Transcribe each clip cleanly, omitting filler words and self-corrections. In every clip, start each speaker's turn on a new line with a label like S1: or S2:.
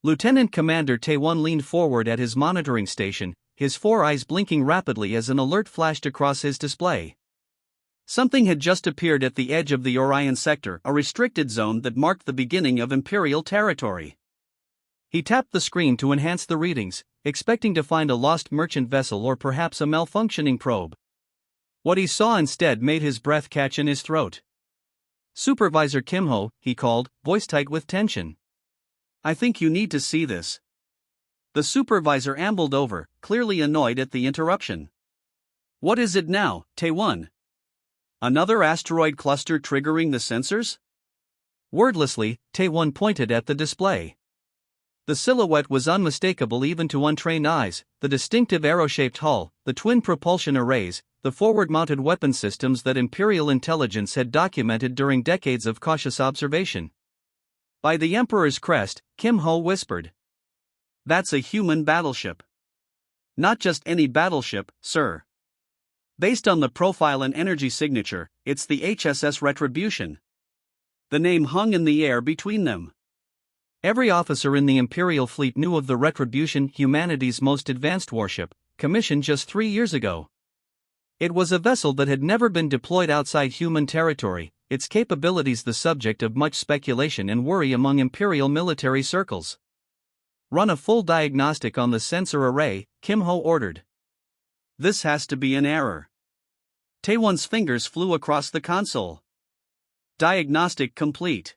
S1: Lieutenant Commander Tae-won leaned forward at his monitoring station, his four eyes blinking rapidly as an alert flashed across his display. Something had just appeared at the edge of the Orion sector, a restricted zone that marked the beginning of Imperial territory. He tapped the screen to enhance the readings, expecting to find a lost merchant vessel or perhaps a malfunctioning probe. What he saw instead made his breath catch in his throat. "Supervisor Kim-ho," he called, voice tight with tension. "I think you need to see this." The supervisor ambled over, clearly annoyed at the interruption. "What is it now, Tae-won? Another asteroid cluster triggering the sensors?" Wordlessly, Tae-won pointed at the display. The silhouette was unmistakable even to untrained eyes: the distinctive arrow-shaped hull, the twin propulsion arrays, the forward-mounted weapon systems that Imperial intelligence had documented during decades of cautious observation. "By the Emperor's crest," Kim-ho whispered. "That's a human battleship. Not just any battleship, sir. Based on the profile and energy signature, it's the HSS Retribution." The name hung in the air between them. Every officer in the Imperial fleet knew of the Retribution, humanity's most advanced warship, commissioned just 3 years ago. It was a vessel that had never been deployed outside human territory, its capabilities the subject of much speculation and worry among Imperial military circles. "Run a full diagnostic on the sensor array," Kim-ho ordered. "This has to be an error." Tae-won's fingers flew across the console. "Diagnostic complete.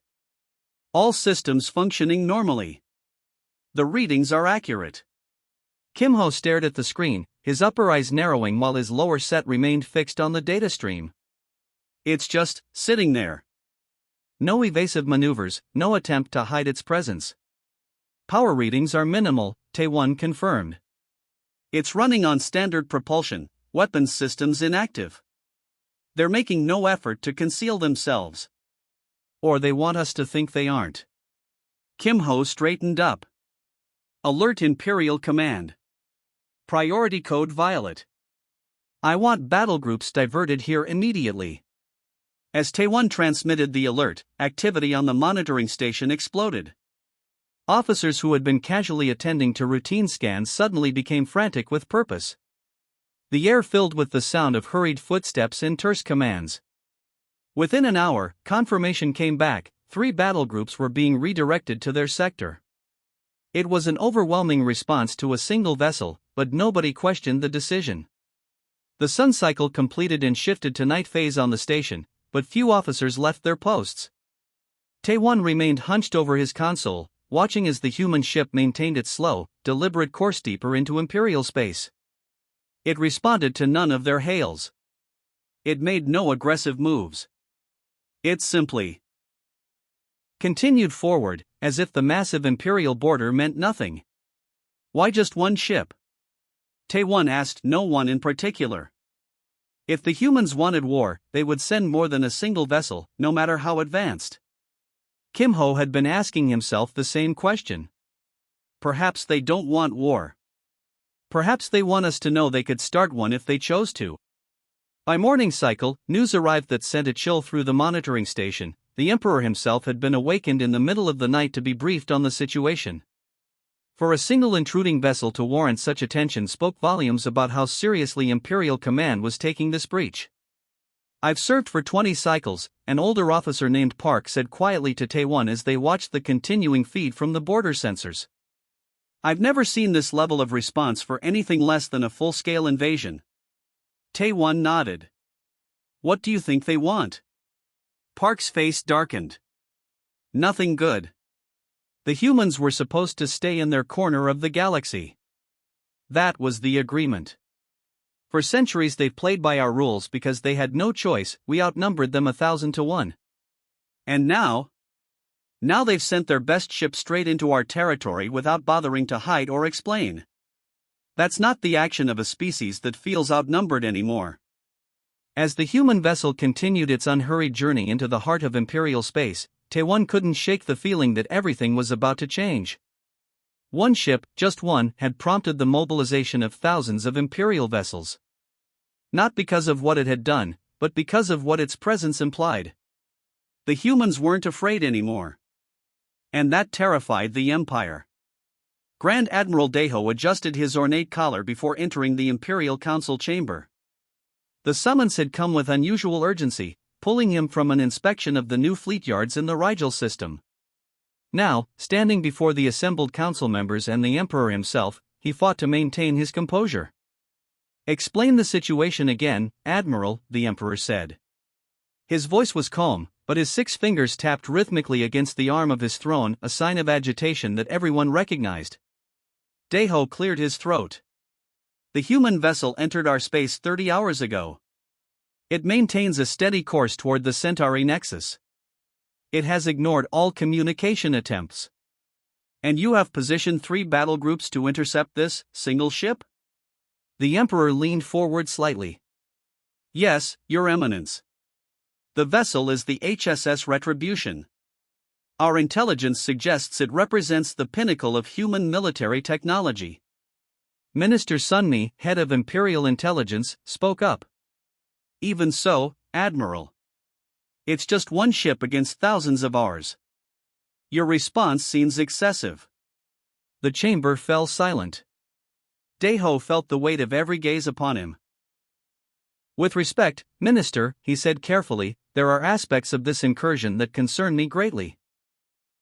S1: All systems functioning normally. The readings are accurate." Kim-ho stared at the screen, his upper eyes narrowing while his lower set remained fixed on the data stream. "It's just sitting there. No evasive maneuvers, no attempt to hide its presence." "Power readings are minimal," Tae-won confirmed. "It's running on standard propulsion, weapons systems inactive. They're making no effort to conceal themselves. Or they want us to think they aren't." Kim-ho straightened up. "Alert Imperial Command. Priority code Violet. I want battle groups diverted here immediately." As Tae-won transmitted the alert, activity on the monitoring station exploded. Officers who had been casually attending to routine scans suddenly became frantic with purpose. The air filled with the sound of hurried footsteps and terse commands. Within an hour, confirmation came back: 3 battle groups were being redirected to their sector. It was an overwhelming response to a single vessel, but nobody questioned the decision. The sun cycle completed and shifted to night phase on the station, but few officers left their posts. Tae-won remained hunched over his console, watching as the human ship maintained its slow, deliberate course deeper into Imperial space. It responded to none of their hails. It made no aggressive moves. It simply continued forward, as if the massive Imperial border meant nothing. "Why just one ship?" Tae-won asked no one in particular. If the humans wanted war, they would send more than a single vessel, no matter how advanced. Kim-ho had been asking himself the same question. Perhaps they don't want war. Perhaps they want us to know they could start one if they chose to. By morning cycle, news arrived that sent a chill through the monitoring station. The Emperor himself had been awakened in the middle of the night to be briefed on the situation. For a single intruding vessel to warrant such attention spoke volumes about how seriously Imperial Command was taking this breach. "I've served for 20 cycles," an older officer named Park said quietly to Tae-won as they watched the continuing feed from the border sensors. "I've never seen this level of response for anything less than a full-scale invasion." Tae-won nodded. "What do you think they want?" Park's face darkened. "Nothing good. The humans were supposed to stay in their corner of the galaxy. That was the agreement. For centuries they've played by our rules because they had no choice. We outnumbered them 1,000 to 1. And now they've sent their best ship straight into our territory without bothering to hide or explain. That's not the action of a species that feels outnumbered anymore." As the human vessel continued its unhurried journey into the heart of Imperial space, Tae-won couldn't shake the feeling that everything was about to change. One ship, just one, had prompted the mobilization of thousands of Imperial vessels. Not because of what it had done, but because of what its presence implied. The humans weren't afraid anymore. And that terrified the Empire. Grand Admiral Deho adjusted his ornate collar before entering the Imperial Council chamber. The summons had come with unusual urgency, pulling him from an inspection of the new fleet yards in the Rigel system. Now, standing before the assembled council members and the Emperor himself, he fought to maintain his composure. "Explain the situation again, Admiral," the Emperor said. His voice was calm, but his 6 fingers tapped rhythmically against the arm of his throne, a sign of agitation that everyone recognized. Deho cleared his throat. "The human vessel entered our space 30 hours ago. It maintains a steady course toward the Centauri Nexus. It has ignored all communication attempts. And you have positioned 3 battle groups to intercept this single ship?" The Emperor leaned forward slightly. "Yes, Your Eminence. The vessel is the HSS Retribution. Our intelligence suggests it represents the pinnacle of human military technology." Minister Sunmi, head of Imperial Intelligence, spoke up. "Even so, Admiral. It's just one ship against thousands of ours. Your response seems excessive." The chamber fell silent. Deho felt the weight of every gaze upon him. "With respect, Minister," he said carefully, "there are aspects of this incursion that concern me greatly.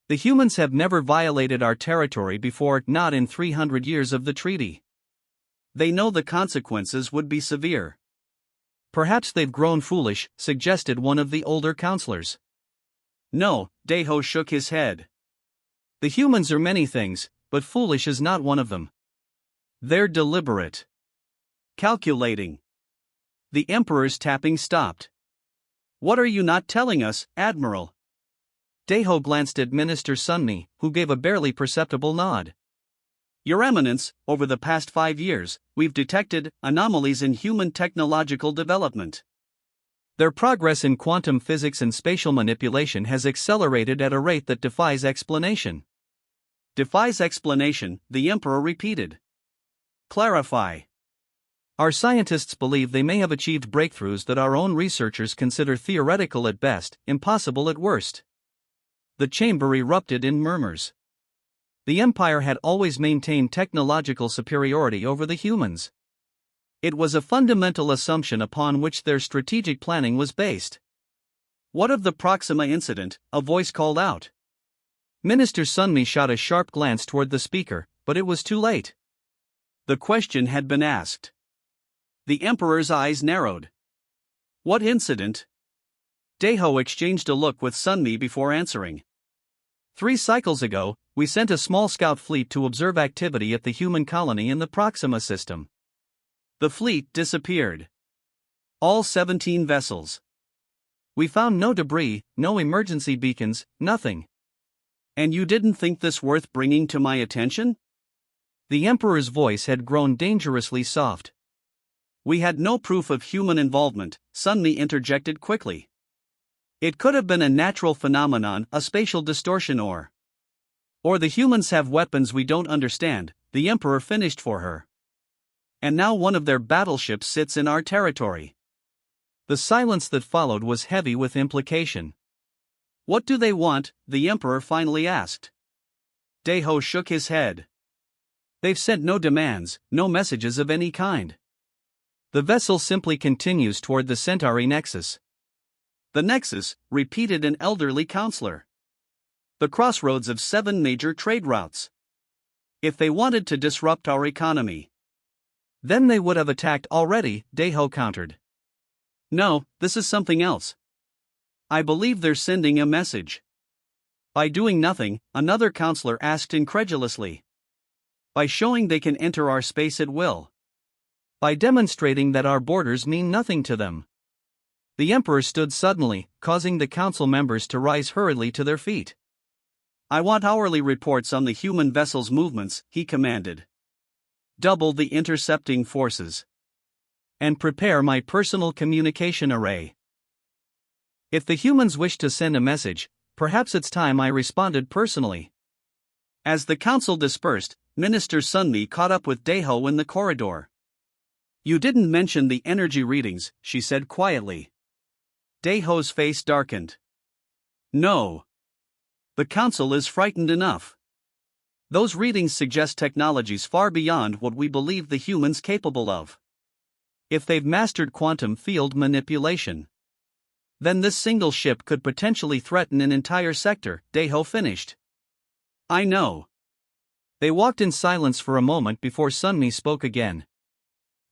S1: The humans have never violated our territory before, not in 300 years of the treaty. They know the consequences would be severe." "Perhaps they've grown foolish," suggested one of the older counselors. "No," Deho shook his head. "The humans are many things, but foolish is not one of them. They're deliberate. Calculating." The Emperor's tapping stopped. "What are you not telling us, Admiral?" Deho glanced at Minister Sunmi, who gave a barely perceptible nod. "Your Eminence, over the past 5 years, we've detected anomalies in human technological development. Their progress in quantum physics and spatial manipulation has accelerated at a rate that defies explanation." "Defies explanation," the Emperor repeated. "Clarify." "Our scientists believe they may have achieved breakthroughs that our own researchers consider theoretical at best, impossible at worst." The chamber erupted in murmurs. The Empire had always maintained technological superiority over the humans. It was a fundamental assumption upon which their strategic planning was based. "What of the Proxima incident?" a voice called out. Minister Sunmi shot a sharp glance toward the speaker, but it was too late. The question had been asked. The Emperor's eyes narrowed. "What incident?" Deho exchanged a look with Sunmi before answering. 3 cycles ago, we sent a small scout fleet to observe activity at the human colony in the Proxima system. The fleet disappeared. All 17 vessels. We found no debris, no emergency beacons, nothing. "And you didn't think this worth bringing to my attention?" The Emperor's voice had grown dangerously soft. "We had no proof of human involvement," Sunmi interjected quickly. "It could have been a natural phenomenon, a spatial distortion or the humans have weapons we don't understand," the Emperor finished for her. "And now one of their battleships sits in our territory." The silence that followed was heavy with implication. "What do they want?" the Emperor finally asked. Deho shook his head. "They've sent no demands, no messages of any kind. The vessel simply continues toward the Centauri Nexus." "The Nexus," repeated an elderly counselor. "The crossroads of 7 major trade routes. If they wanted to disrupt our economy, then they would have attacked already," Deho countered. "No, this is something else. I believe they're sending a message." "By doing nothing?" another counselor asked incredulously. "By showing they can enter our space at will. By demonstrating that our borders mean nothing to them." The Emperor stood suddenly, causing the council members to rise hurriedly to their feet. "I want hourly reports on the human vessel's movements," he commanded. "Double the intercepting forces. And prepare my personal communication array." If the humans wished to send a message, perhaps it's time I responded personally. As the council dispersed, Minister Sunmi caught up with Deho in the corridor. "You didn't mention the energy readings," she said quietly. Deho's face darkened. "No. The council is frightened enough. Those readings suggest technologies far beyond what we believe the humans capable of. If they've mastered quantum field manipulation, then this single ship could potentially threaten an entire sector, Deho finished. I know. They walked in silence for a moment before Sunmi spoke again.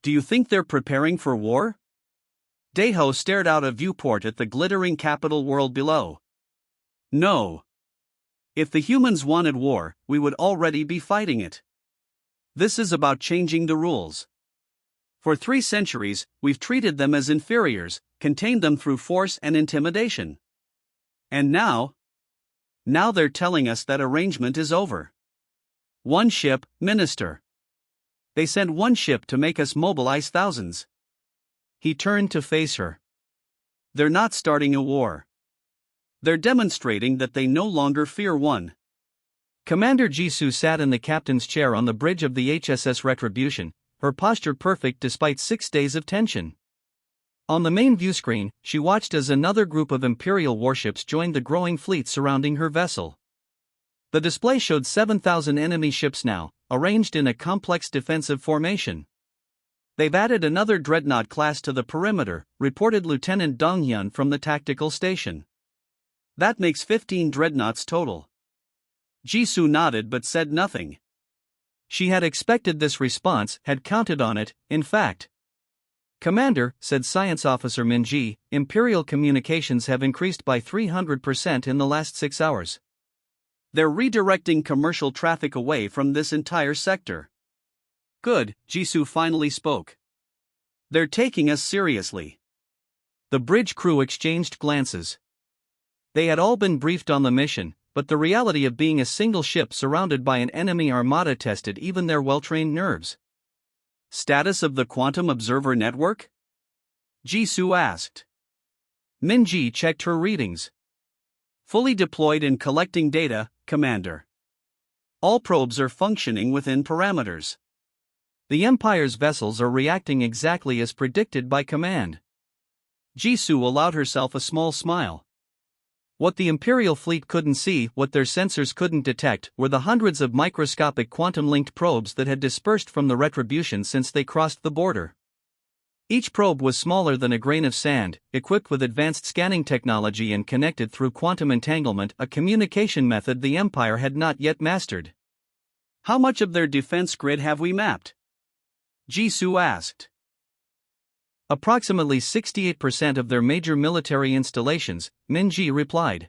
S1: Do you think they're preparing for war? Deho stared out a viewport at the glittering capital world below. No. If the humans wanted war, we would already be fighting it. This is about changing the rules. For 3 centuries, we've treated them as inferiors, contained them through force and intimidation. And now they're telling us that arrangement is over. One ship, Minister. They sent one ship to make us mobilize thousands. He turned to face her. They're not starting a war. They're demonstrating that they no longer fear one. Commander Jisoo sat in the captain's chair on the bridge of the HSS Retribution, her posture perfect despite 6 days of tension. On the main viewscreen, she watched as another group of Imperial warships joined the growing fleet surrounding her vessel. The display showed 7,000 enemy ships now, arranged in a complex defensive formation. They've added another dreadnought class to the perimeter, reported Lieutenant Donghyun from the tactical station. That makes 15 dreadnoughts total. Jisoo nodded but said nothing. She had expected this response, had counted on it, in fact. Commander, said Science Officer Min-ji, Imperial communications have increased by 300% in the last 6 hours. They're redirecting commercial traffic away from this entire sector. Good, Jisoo finally spoke. They're taking us seriously. The bridge crew exchanged glances. They had all been briefed on the mission, but the reality of being a single ship surrounded by an enemy armada tested even their well-trained nerves. Status of the Quantum Observer Network? Jisoo asked. Min-ji checked her readings. Fully deployed and collecting data, Commander. All probes are functioning within parameters. The Empire's vessels are reacting exactly as predicted by command. Jisoo allowed herself a small smile. What the Imperial fleet couldn't see, what their sensors couldn't detect, were the hundreds of microscopic quantum-linked probes that had dispersed from the Retribution since they crossed the border. Each probe was smaller than a grain of sand, equipped with advanced scanning technology and connected through quantum entanglement, a communication method the Empire had not yet mastered. How much of their defense grid have we mapped? Jisoo asked. Approximately 68% of their major military installations, Min-ji replied.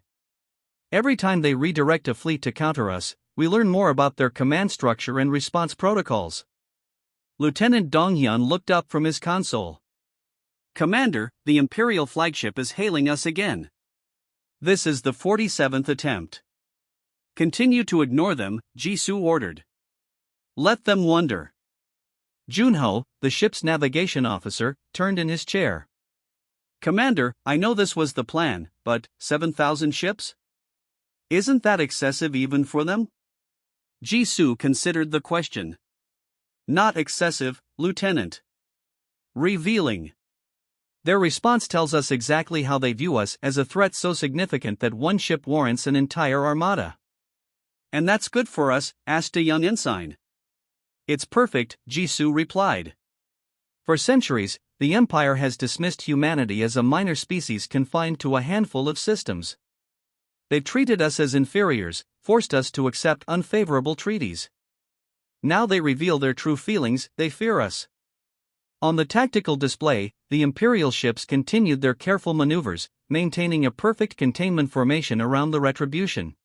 S1: Every time they redirect a fleet to counter us, we learn more about their command structure and response protocols. Lieutenant Donghyun looked up from his console. Commander, the Imperial flagship is hailing us again. This is the 47th attempt. Continue to ignore them, Jisoo ordered. Let them wonder. Junho, the ship's navigation officer, turned in his chair. Commander, I know this was the plan, but 7,000 ships? Isn't that excessive even for them? Jisoo considered the question. Not excessive, Lieutenant. Revealing. Their response tells us exactly how they view us, as a threat so significant that one ship warrants an entire armada. And that's good for us, asked a young ensign. It's perfect, Jisoo replied. For centuries, the Empire has dismissed humanity as a minor species confined to a handful of systems. They've treated us as inferiors, forced us to accept unfavorable treaties. Now they reveal their true feelings, they fear us. On the tactical display, the Imperial ships continued their careful maneuvers, maintaining a perfect containment formation around the Retribution.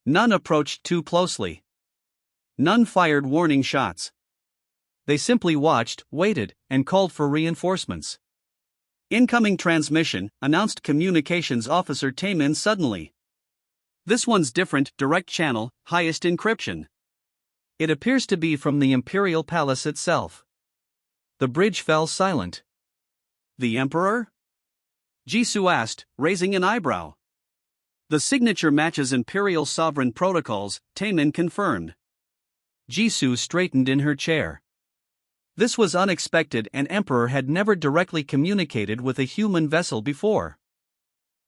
S1: None approached too closely. None fired warning shots. They simply watched, waited, and called for reinforcements. Incoming transmission, announced Communications Officer Taemin suddenly. This one's different, direct channel, highest encryption. It appears to be from the Imperial Palace itself. The bridge fell silent. The Emperor? Jisoo asked, raising an eyebrow. The signature matches Imperial sovereign protocols, Taemin confirmed. Jisoo straightened in her chair. This was unexpected, and Emperor had never directly communicated with a human vessel before.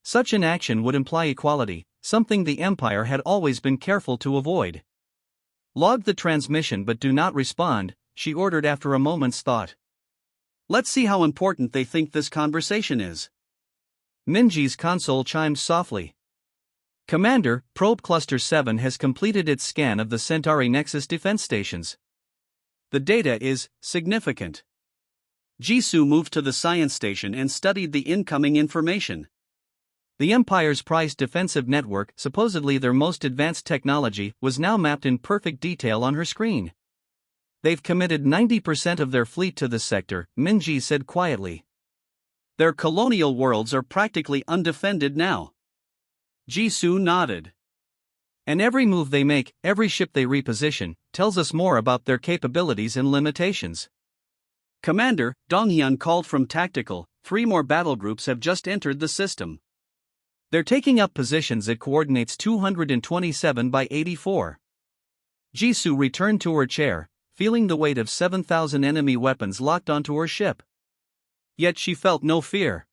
S1: Such an action would imply equality, something the Empire had always been careful to avoid. Log the transmission but do not respond, she ordered after a moment's thought. Let's see how important they think this conversation is. Minji's console chimed softly. Commander, Probe Cluster 7 has completed its scan of the Centauri Nexus defense stations. The data is significant. Jisoo moved to the science station and studied the incoming information. The Empire's prized defensive network, supposedly their most advanced technology, was now mapped in perfect detail on her screen. They've committed 90% of their fleet to this sector, Minji said quietly. Their colonial worlds are practically undefended now. Jisoo nodded. And every move they make, every ship they reposition, tells us more about their capabilities and limitations. Commander, Donghyun called from Tactical, 3 more battle groups have just entered the system. They're taking up positions at coordinates 227 by 84. Jisoo returned to her chair, feeling the weight of 7,000 enemy weapons locked onto her ship. Yet she felt no fear.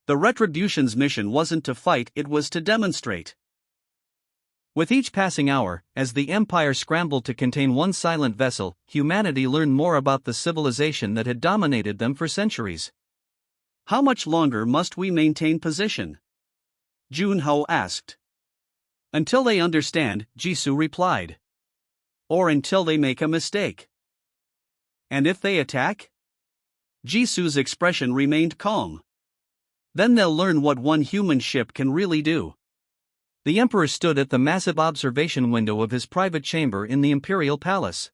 S1: The Retribution's mission wasn't to fight, it was to demonstrate. With each passing hour, as the Empire scrambled to contain one silent vessel, humanity learned more about the civilization that had dominated them for centuries. How much longer must we maintain position? Junho asked. Until they understand, Jisoo replied. Or until they make a mistake. And if they attack? Jisoo's expression remained calm. Then they'll learn what one human ship can really do. The Emperor stood at the massive observation window of his private chamber in the Imperial Palace.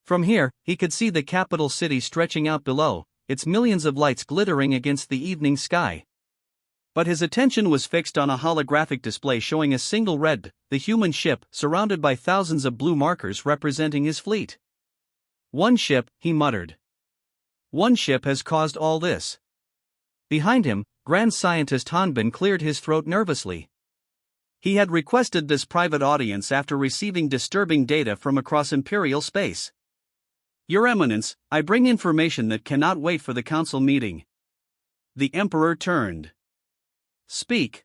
S1: From here, he could see the capital city stretching out below, its millions of lights glittering against the evening sky. But his attention was fixed on a holographic display showing a single red, the human ship, surrounded by thousands of blue markers representing his fleet. One ship, he muttered. One ship has caused all this. Behind him, Grand Scientist Hanbin cleared his throat nervously. He had requested this private audience after receiving disturbing data from across Imperial space. Your Eminence, I bring information that cannot wait for the council meeting. The Emperor turned. Speak.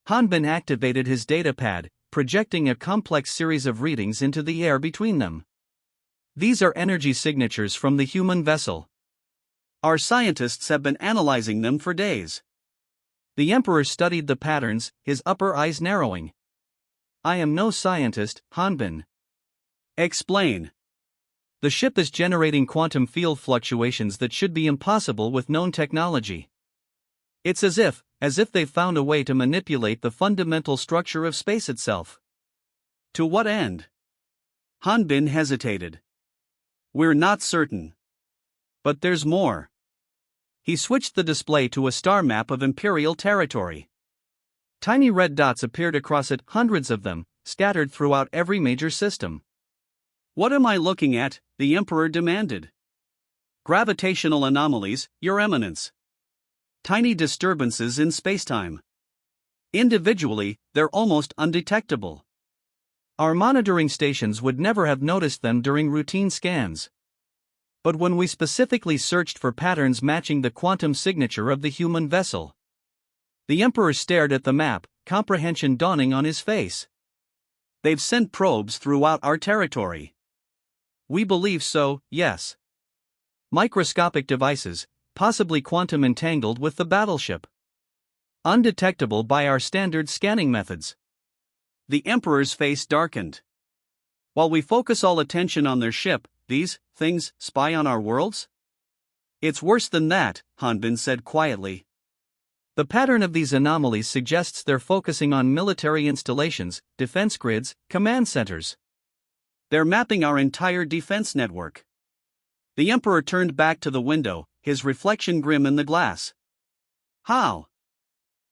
S1: Hanbin activated his datapad, projecting a complex series of readings into the air between them. These are energy signatures from the human vessel. Our scientists have been analyzing them for days. The Emperor studied the patterns, his upper eyes narrowing. I am no scientist, Hanbin. Explain. The ship is generating quantum field fluctuations that should be impossible with known technology. It's as if they've found a way to manipulate the fundamental structure of space itself. To what end? Hanbin hesitated. We're not certain. But there's more. He switched the display to a star map of Imperial territory. Tiny red dots appeared across it, hundreds of them, scattered throughout every major system. What am I looking at? The Emperor demanded. Gravitational anomalies, Your Eminence. Tiny disturbances in spacetime. Individually, they're almost undetectable. Our monitoring stations would never have noticed them during routine scans. But when we specifically searched for patterns matching the quantum signature of the human vessel. The Emperor stared at the map, comprehension dawning on his face. They've sent probes throughout our territory. We believe so, yes. Microscopic devices, possibly quantum entangled with the battleship. Undetectable by our standard scanning methods. The Emperor's face darkened. While we focus all attention on their ship, these things spy on our worlds? It's worse than that, Hanbin said quietly. The pattern of these anomalies suggests they're focusing on military installations, defense grids, command centers. They're mapping our entire defense network. The Emperor turned back to the window, his reflection grim in the glass. How?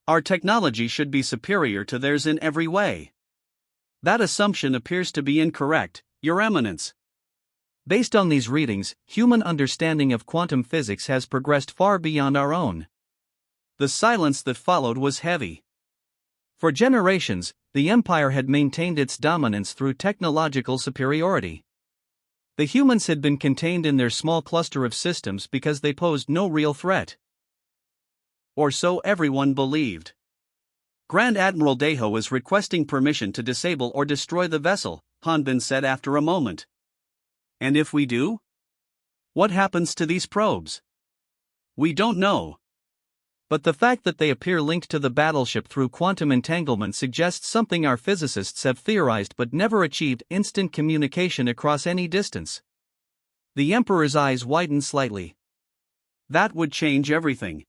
S1: Our technology should be superior to theirs in every way. That assumption appears to be incorrect, Your Eminence. Based on these readings, human understanding of quantum physics has progressed far beyond our own. The silence that followed was heavy. For generations, the Empire had maintained its dominance through technological superiority. The humans had been contained in their small cluster of systems because they posed no real threat. Or so everyone believed. Grand Admiral Deho is requesting permission to disable or destroy the vessel, Hanbin said after a moment. And if we do? What happens to these probes? We don't know. But the fact that they appear linked to the battleship through quantum entanglement suggests something our physicists have theorized but never achieved: instant communication across any distance. The Emperor's eyes widened slightly. That would change everything.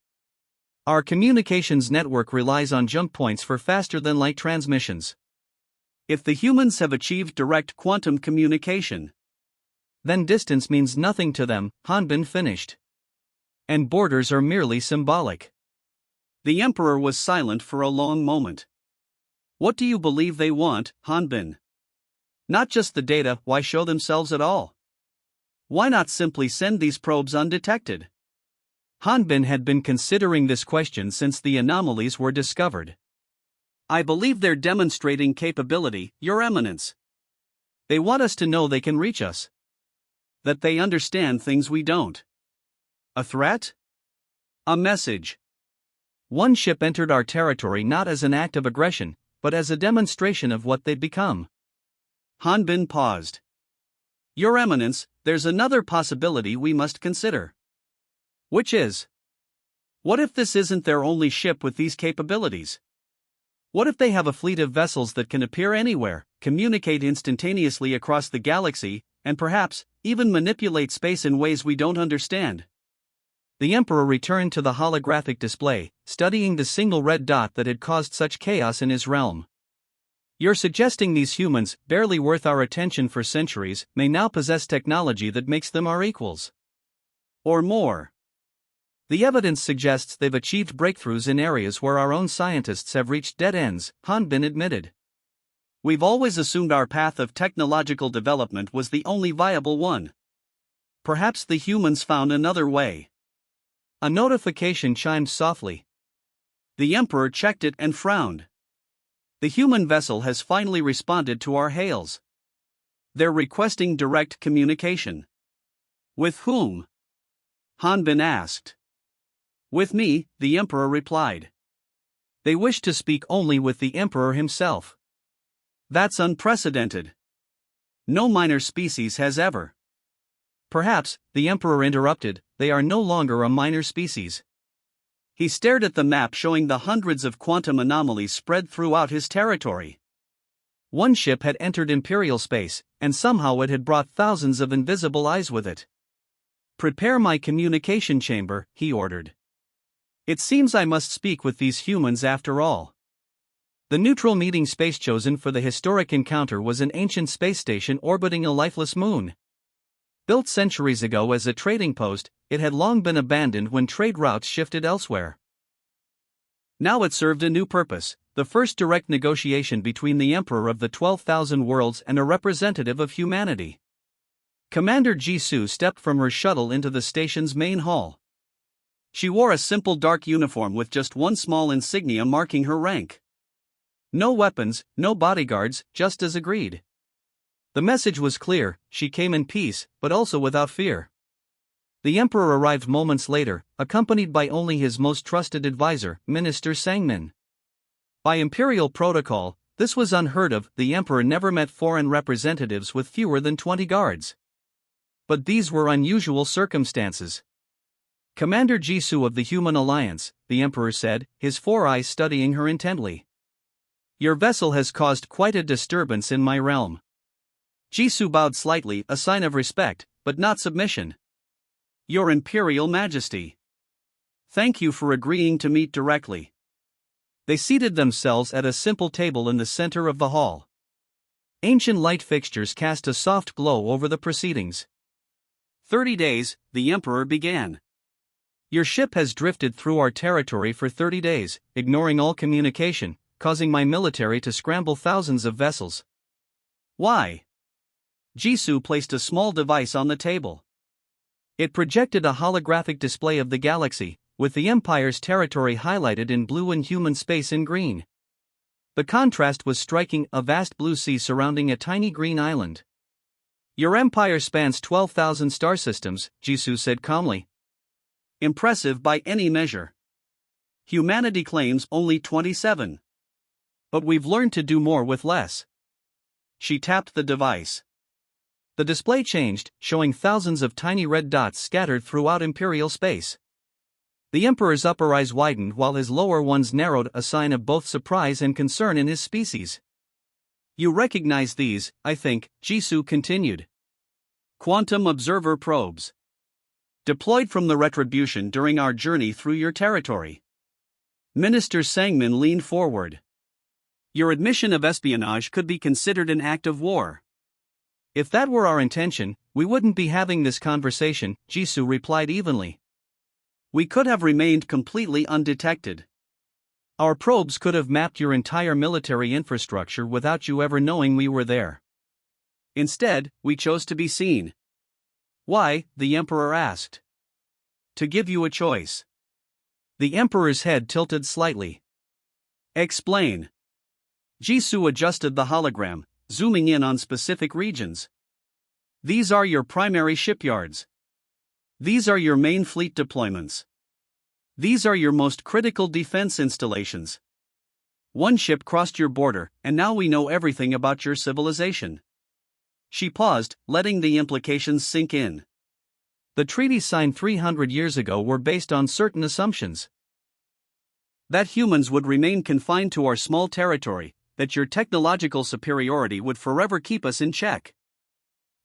S1: Our communications network relies on jump points for faster-than-light transmissions. If the humans have achieved direct quantum communication, then distance means nothing to them, Hanbin finished. And borders are merely symbolic. The Emperor was silent for a long moment. What do you believe they want, Hanbin? Not just the data, why show themselves at all? Why not simply send these probes undetected? Hanbin had been considering this question since the anomalies were discovered. I believe they're demonstrating capability, Your Eminence. They want us to know they can reach us. That they understand things we don't. A threat? A message. One ship entered our territory not as an act of aggression, but as a demonstration of what they'd become. Hanbin paused. Your Eminence, there's another possibility we must consider. Which is? What if this isn't their only ship with these capabilities? What if they have a fleet of vessels that can appear anywhere, communicate instantaneously across the galaxy, and perhaps even manipulate space in ways we don't understand? The Emperor returned to the holographic display, studying the single red dot that had caused such chaos in his realm. You're suggesting these humans, barely worth our attention for centuries, may now possess technology that makes them our equals? Or more? The evidence suggests they've achieved breakthroughs in areas where our own scientists have reached dead ends, Hanbin admitted. We've always assumed our path of technological development was the only viable one. Perhaps the humans found another way. A notification chimed softly. The Emperor checked it and frowned. The human vessel has finally responded to our hails. They're requesting direct communication. With whom? Hanbin asked. With me, the Emperor replied. They wish to speak only with the Emperor himself. That's unprecedented. No minor species has ever. Perhaps, the Emperor interrupted, they are no longer a minor species. He stared at the map showing the hundreds of quantum anomalies spread throughout his territory. One ship had entered Imperial space, and somehow it had brought thousands of invisible eyes with it. Prepare my communication chamber, he ordered. It seems I must speak with these humans after all. The neutral meeting space chosen for the historic encounter was an ancient space station orbiting a lifeless moon. Built centuries ago as a trading post, it had long been abandoned when trade routes shifted elsewhere. Now it served a new purpose, the first direct negotiation between the Emperor of the 12,000 worlds and a representative of humanity. Commander Jisoo stepped from her shuttle into the station's main hall. She wore a simple dark uniform with just one small insignia marking her rank. No weapons, no bodyguards, just as agreed. The message was clear: she came in peace, but also without fear. The Emperor arrived moments later, accompanied by only his most trusted advisor, Minister Sangmin. By Imperial protocol, this was unheard of. The Emperor never met foreign representatives with fewer than 20 guards. But these were unusual circumstances. Commander Jisoo of the Human Alliance, the Emperor said, his four eyes studying her intently. Your vessel has caused quite a disturbance in my realm. Jisoo bowed slightly, a sign of respect, but not submission. Your Imperial Majesty. Thank you for agreeing to meet directly. They seated themselves at a simple table in the center of the hall. Ancient light fixtures cast a soft glow over the proceedings. 30 days, the Emperor began. Your ship has drifted through our territory for 30 days, ignoring all communication, causing my military to scramble thousands of vessels. Why? Jisoo placed a small device on the table. It projected a holographic display of the galaxy, with the Empire's territory highlighted in blue and human space in green. The contrast was striking, a vast blue sea surrounding a tiny green island. Your empire spans 12,000 star systems, Jisoo said calmly. Impressive by any measure. Humanity claims only 27. But we've learned to do more with less. she tapped the device. The display changed, showing thousands of tiny red dots scattered throughout Imperial space. The Emperor's upper eyes widened while his lower ones narrowed, a sign of both surprise and concern in his species. "You recognize these, I think," Jisoo continued. "Quantum observer probes. Deployed from the Retribution during our journey through your territory." Minister Sangmin leaned forward. "Your admission of espionage could be considered an act of war." "If that were our intention, we wouldn't be having this conversation," Jisoo replied evenly. "We could have remained completely undetected. Our probes could have mapped your entire military infrastructure without you ever knowing we were there. Instead, we chose to be seen." "Why?" the Emperor asked. "To give you a choice." The Emperor's head tilted slightly. "Explain." Jisoo adjusted the hologram, zooming in on specific regions. "These are your primary shipyards. These are your main fleet deployments. These are your most critical defense installations. One ship crossed your border, and now we know everything about your civilization." She paused, letting the implications sink in. "The treaties signed 300 years ago were based on certain assumptions. That humans would remain confined to our small territory, that your technological superiority would forever keep us in check.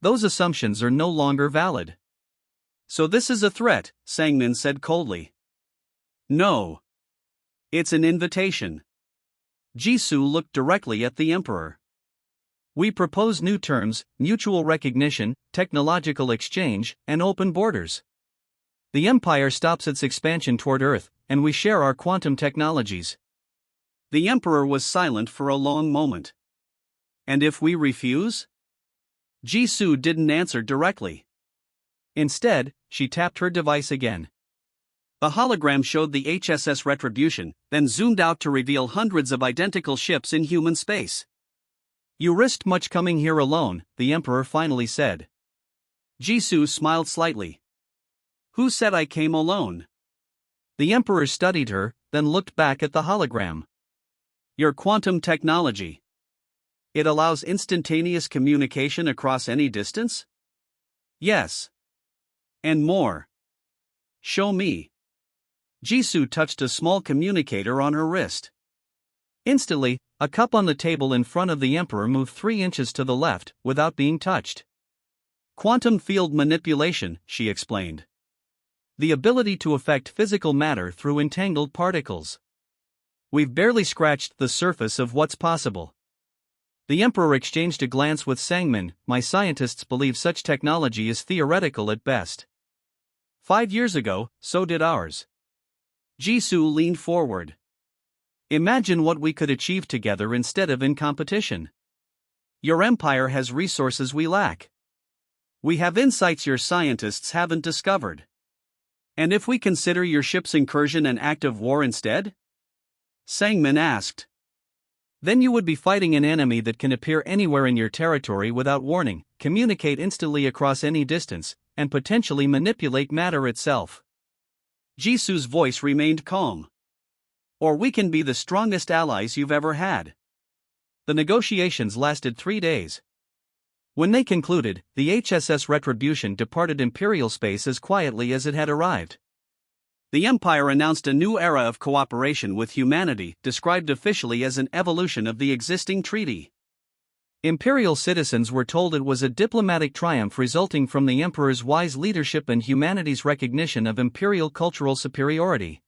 S1: Those assumptions are no longer valid." "So this is a threat," Sangmin said coldly. "No. It's an invitation." Jisoo looked directly at the Emperor. "We propose new terms: mutual recognition, technological exchange, and open borders. The Empire stops its expansion toward Earth, and we share our quantum technologies." The Emperor was silent for a long moment. "And if we refuse?" Jisoo didn't answer directly. Instead, she tapped her device again. The hologram showed the HSS Retribution, then zoomed out to reveal hundreds of identical ships in human space. "You risked much coming here alone," the Emperor finally said. Jisoo smiled slightly. "Who said I came alone?" The Emperor studied her, then looked back at the hologram. "Your quantum technology. It allows instantaneous communication across any distance?" "Yes. And more." "Show me." Jisoo touched a small communicator on her wrist. Instantly, a cup on the table in front of the Emperor moved 3 inches to the left, without being touched. "Quantum field manipulation," she explained. "The ability to affect physical matter through entangled particles. We've barely scratched the surface of what's possible." The Emperor exchanged a glance with Sangmin. "My scientists believe such technology is theoretical at best. 5 years ago, so did ours." Jisoo leaned forward. "Imagine what we could achieve together instead of in competition. Your empire has resources we lack. We have insights your scientists haven't discovered. And if we consider your ship's incursion an act of war instead?" Sangmin asked. "Then you would be fighting an enemy that can appear anywhere in your territory without warning, communicate instantly across any distance, and potentially manipulate matter itself." Jisoo's voice remained calm. "Or we can be the strongest allies you've ever had." The negotiations lasted 3 days. When they concluded, the HSS Retribution departed Imperial space as quietly as it had arrived. The Empire announced a new era of cooperation with humanity, described officially as an evolution of the existing treaty. Imperial citizens were told it was a diplomatic triumph resulting from the Emperor's wise leadership and humanity's recognition of Imperial cultural superiority.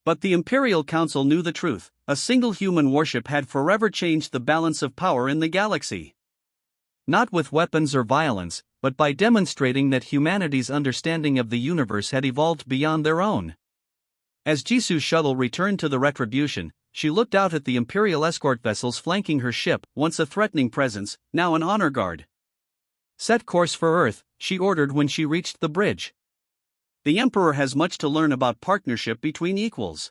S1: But the Imperial Council knew the truth: a single human warship had forever changed the balance of power in the galaxy. Not with weapons or violence, but by demonstrating that humanity's understanding of the universe had evolved beyond their own. As Jisoo's shuttle returned to the Retribution, she looked out at the Imperial escort vessels flanking her ship, once a threatening presence, now an honor guard. "Set course for Earth," she ordered when she reached the bridge. "The Emperor has much to learn about partnership between equals."